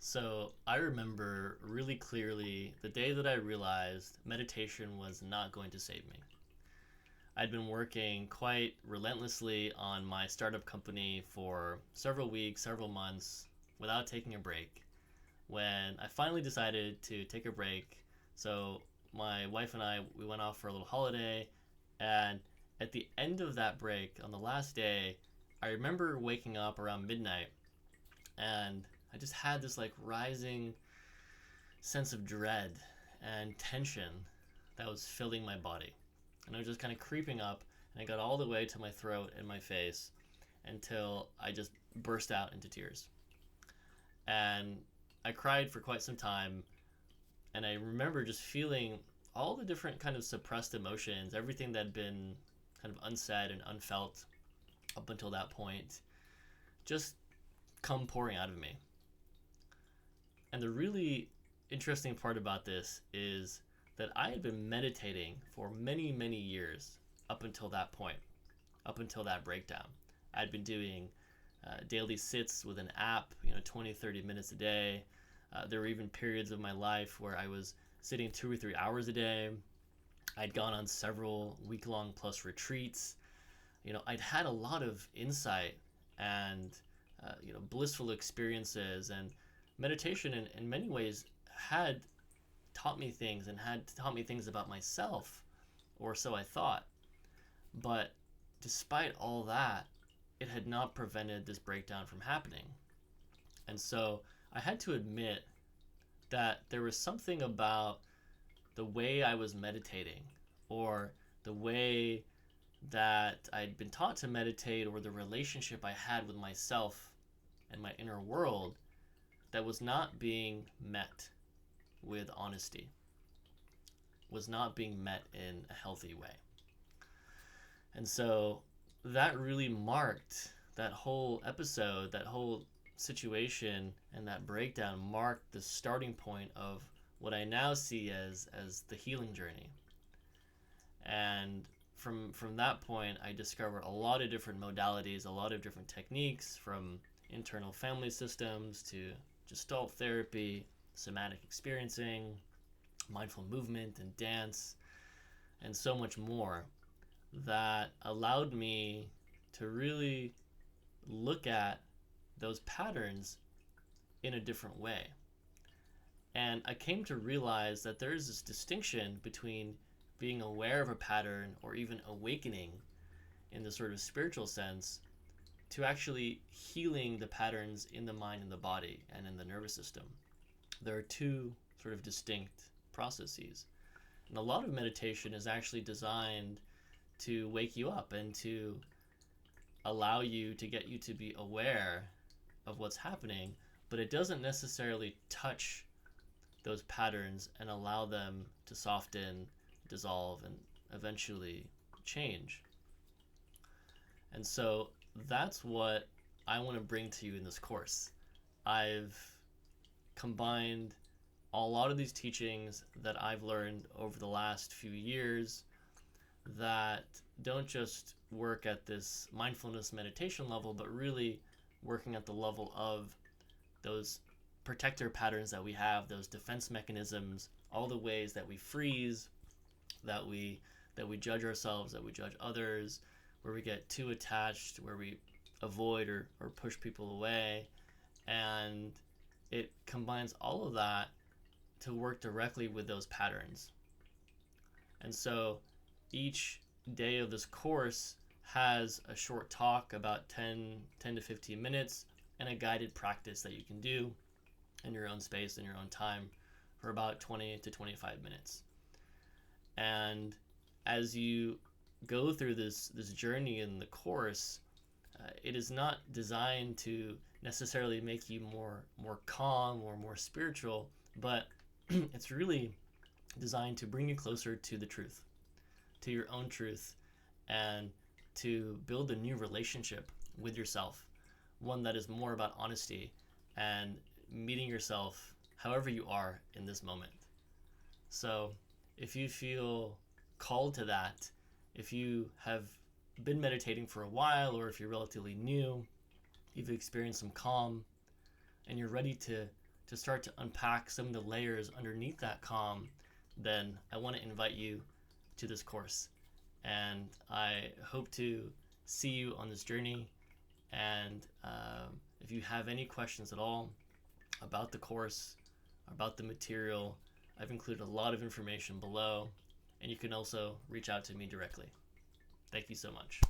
So I remember really clearly the day that I realized meditation was not going to save me. I'd been working quite relentlessly on my startup company for several weeks, several months, without taking a break. When I finally decided to take a break, so my wife and we went off for a little holiday, and at the end of that break, on the last day, I remember waking up around midnight and I just had this like rising sense of dread and tension that was filling my body. And it was just kind of creeping up, and it got all the way to my throat and my face until I just burst out into tears. And I cried for quite some time, and I remember just feeling all the different kind of suppressed emotions, everything that had been kind of unsaid and unfelt up until that point, just come pouring out of me. And the really interesting part about this is that I had been meditating for many, many years up until that point, up until that breakdown. I'd been doing daily sits with an app, 20, 30 minutes a day. There were even periods of my life where I was sitting 2 or 3 hours a day. I'd gone on several week-long plus retreats. I'd had a lot of insight and blissful experiences, and meditation in many ways had taught me things and had taught me things about myself, or so I thought. But despite all that, it had not prevented this breakdown from happening. And so I had to admit that there was something about the way I was meditating, or the way that I'd been taught to meditate, or the relationship I had with myself and my inner world, that was not being met with honesty, was not being met in a healthy way. And so that really marked that whole episode, that whole situation, and that breakdown marked the starting point of what I now see as the healing journey. And from that point, I discovered a lot of different modalities, a lot of different techniques, from internal family systems to Gestalt therapy, somatic experiencing, mindful movement and dance, and so much more, that allowed me to really look at those patterns in a different way. And I came to realize that there is this distinction between being aware of a pattern, or even awakening in the sort of spiritual sense, to actually healing the patterns in the mind and the body and in the nervous system. There are two sort of distinct processes. And a lot of meditation is actually designed to wake you up and to allow you, to get you to be aware of what's happening, but it doesn't necessarily touch those patterns and allow them to soften, dissolve, and eventually change. And so that's what I want to bring to you in this course. I've combined a lot of these teachings that I've learned over the last few years that don't just work at this mindfulness meditation level, but really working at the level of those protector patterns that we have, those defense mechanisms, all the ways that we freeze, that we judge ourselves, that we judge others, where we get too attached, where we avoid or push people away. And it combines all of that to work directly with those patterns. And so each day of this course has a short talk, about 10 to 15 minutes, and a guided practice that you can do in your own space, in your own time, for about 20 to 25 minutes. And as you go through this journey in the course, it is not designed to necessarily make you more calm or more spiritual, but it's really designed to bring you closer to the truth, to your own truth, and to build a new relationship with yourself, one that is more about honesty and meeting yourself however you are in this moment. So if you feel called to that, if you have been meditating for a while, or if you're relatively new, you've experienced some calm, and you're ready to to start to unpack some of the layers underneath that calm, then I want to invite you to this course. And I hope to see you on this journey. And if you have any questions at all about the course, about the material, I've included a lot of information below, and you can also reach out to me directly. Thank you so much.